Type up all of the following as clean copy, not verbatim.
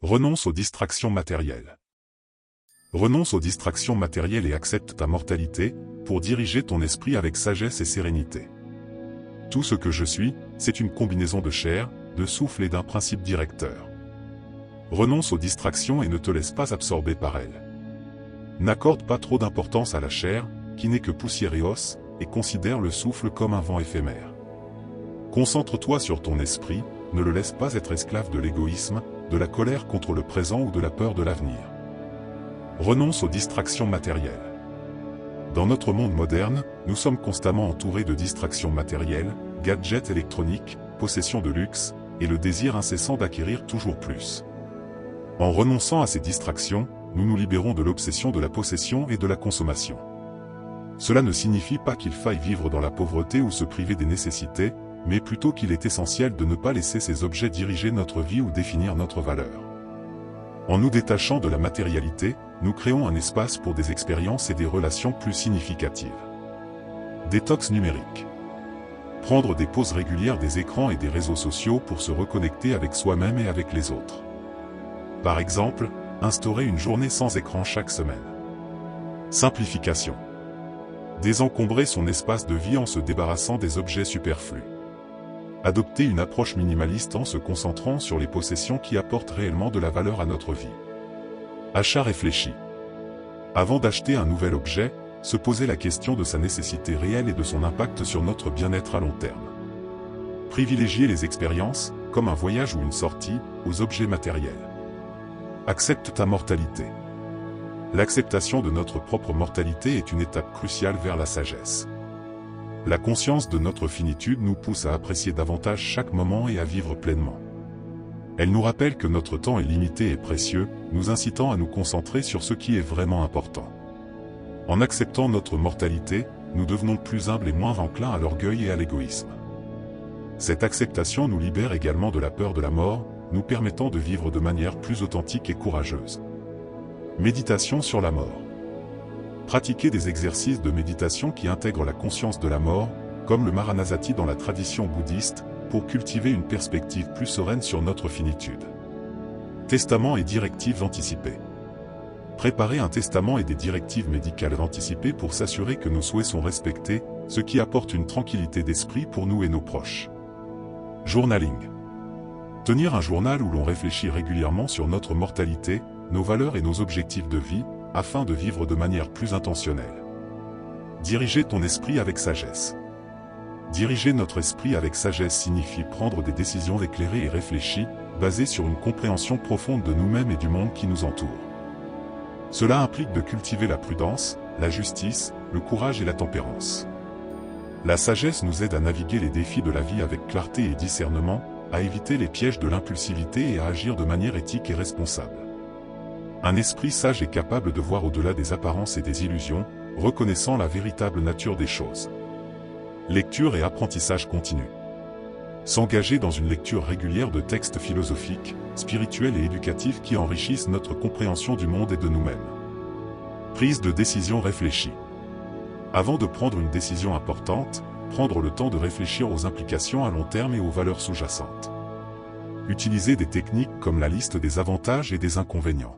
Renonce aux distractions matérielles. Renonce aux distractions matérielles et accepte ta mortalité, pour diriger ton esprit avec sagesse et sérénité. Tout ce que je suis, c'est une combinaison de chair, de souffle et d'un principe directeur. Renonce aux distractions et ne te laisse pas absorber par elles. N'accorde pas trop d'importance à la chair, qui n'est que poussière et os, et considère le souffle comme un vent éphémère. Concentre-toi sur ton esprit, ne le laisse pas être esclave de l'égoïsme, de la colère contre le présent ou de la peur de l'avenir. Renonce aux distractions matérielles. Dans notre monde moderne, nous sommes constamment entourés de distractions matérielles, gadgets électroniques, possession de luxe, et le désir incessant d'acquérir toujours plus. En renonçant à ces distractions, nous nous libérons de l'obsession de la possession et de la consommation. Cela ne signifie pas qu'il faille vivre dans la pauvreté ou se priver des nécessités, mais plutôt qu'il est essentiel de ne pas laisser ces objets diriger notre vie ou définir notre valeur. En nous détachant de la matérialité, nous créons un espace pour des expériences et des relations plus significatives. Détox numérique. Prendre des pauses régulières des écrans et des réseaux sociaux pour se reconnecter avec soi-même et avec les autres. Par exemple, instaurer une journée sans écran chaque semaine. Simplification. Désencombrer son espace de vie en se débarrassant des objets superflus. Adopter une approche minimaliste en se concentrant sur les possessions qui apportent réellement de la valeur à notre vie. Achat réfléchi. Avant d'acheter un nouvel objet, se poser la question de sa nécessité réelle et de son impact sur notre bien-être à long terme. Privilégier les expériences, comme un voyage ou une sortie, aux objets matériels. Accepte ta mortalité. L'acceptation de notre propre mortalité est une étape cruciale vers la sagesse. La conscience de notre finitude nous pousse à apprécier davantage chaque moment et à vivre pleinement. Elle nous rappelle que notre temps est limité et précieux, nous incitant à nous concentrer sur ce qui est vraiment important. En acceptant notre mortalité, nous devenons plus humbles et moins enclins à l'orgueil et à l'égoïsme. Cette acceptation nous libère également de la peur de la mort, nous permettant de vivre de manière plus authentique et courageuse. Méditation sur la mort. Pratiquer des exercices de méditation qui intègrent la conscience de la mort, comme le Maranasati dans la tradition bouddhiste, pour cultiver une perspective plus sereine sur notre finitude. Testament et directives anticipées. Préparer un testament et des directives médicales anticipées pour s'assurer que nos souhaits sont respectés, ce qui apporte une tranquillité d'esprit pour nous et nos proches. Journaling. Tenir un journal où l'on réfléchit régulièrement sur notre mortalité, nos valeurs et nos objectifs de vie, afin de vivre de manière plus intentionnelle. Diriger ton esprit avec sagesse. Diriger notre esprit avec sagesse signifie prendre des décisions éclairées et réfléchies, basées sur une compréhension profonde de nous-mêmes et du monde qui nous entoure. Cela implique de cultiver la prudence, la justice, le courage et la tempérance. La sagesse nous aide à naviguer les défis de la vie avec clarté et discernement, à éviter les pièges de l'impulsivité et à agir de manière éthique et responsable. Un esprit sage est capable de voir au-delà des apparences et des illusions, reconnaissant la véritable nature des choses. Lecture et apprentissage continu. S'engager dans une lecture régulière de textes philosophiques, spirituels et éducatifs qui enrichissent notre compréhension du monde et de nous-mêmes. Prise de décision réfléchie. Avant de prendre une décision importante, prendre le temps de réfléchir aux implications à long terme et aux valeurs sous-jacentes. Utiliser des techniques comme la liste des avantages et des inconvénients.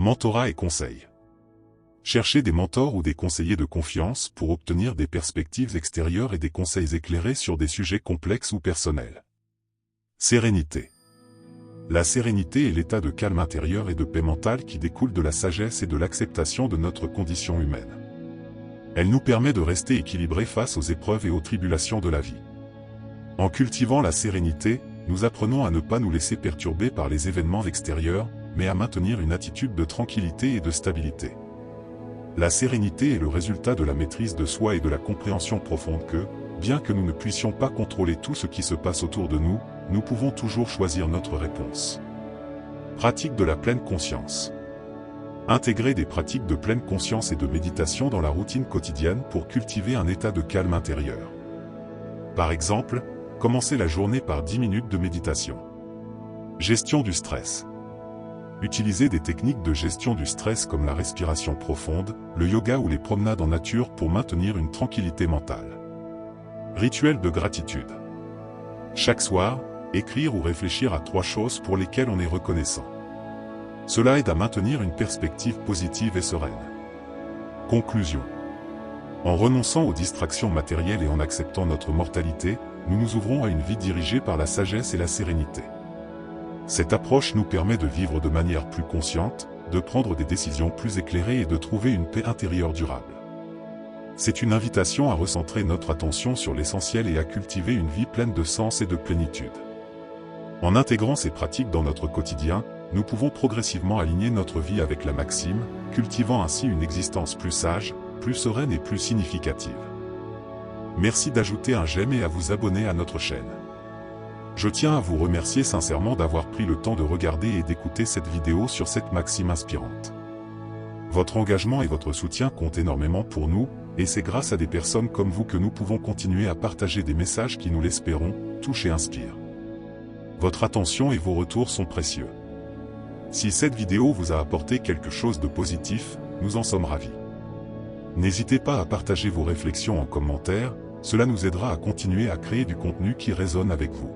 Mentorat et conseils. Cherchez des mentors ou des conseillers de confiance pour obtenir des perspectives extérieures et des conseils éclairés sur des sujets complexes ou personnels. Sérénité. La sérénité est l'état de calme intérieur et de paix mentale qui découle de la sagesse et de l'acceptation de notre condition humaine. Elle nous permet de rester équilibrés face aux épreuves et aux tribulations de la vie. En cultivant la sérénité, nous apprenons à ne pas nous laisser perturber par les événements extérieurs, mais à maintenir une attitude de tranquillité et de stabilité. La sérénité est le résultat de la maîtrise de soi et de la compréhension profonde que, bien que nous ne puissions pas contrôler tout ce qui se passe autour de nous, nous pouvons toujours choisir notre réponse. Pratique de la pleine conscience. Intégrer des pratiques de pleine conscience et de méditation dans la routine quotidienne pour cultiver un état de calme intérieur. Par exemple, commencer la journée par 10 minutes de méditation. Gestion du stress. Utiliser des techniques de gestion du stress comme la respiration profonde, le yoga ou les promenades en nature pour maintenir une tranquillité mentale. Rituel de gratitude. Chaque soir, écrire ou réfléchir à 3 choses pour lesquelles on est reconnaissant. Cela aide à maintenir une perspective positive et sereine. Conclusion. En renonçant aux distractions matérielles et en acceptant notre mortalité, nous nous ouvrons à une vie dirigée par la sagesse et la sérénité. Cette approche nous permet de vivre de manière plus consciente, de prendre des décisions plus éclairées et de trouver une paix intérieure durable. C'est une invitation à recentrer notre attention sur l'essentiel et à cultiver une vie pleine de sens et de plénitude. En intégrant ces pratiques dans notre quotidien, nous pouvons progressivement aligner notre vie avec la maxime, cultivant ainsi une existence plus sage, plus sereine et plus significative. Merci d'ajouter un j'aime et à vous abonner à notre chaîne. Je tiens à vous remercier sincèrement d'avoir pris le temps de regarder et d'écouter cette vidéo sur cette maxime inspirante. Votre engagement et votre soutien comptent énormément pour nous, et c'est grâce à des personnes comme vous que nous pouvons continuer à partager des messages qui, nous l'espérons, touchent et inspirent. Votre attention et vos retours sont précieux. Si cette vidéo vous a apporté quelque chose de positif, nous en sommes ravis. N'hésitez pas à partager vos réflexions en commentaire, cela nous aidera à continuer à créer du contenu qui résonne avec vous.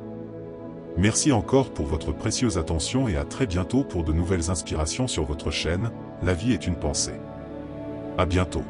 Merci encore pour votre précieuse attention et à très bientôt pour de nouvelles inspirations sur votre chaîne, La vie est une pensée. À bientôt.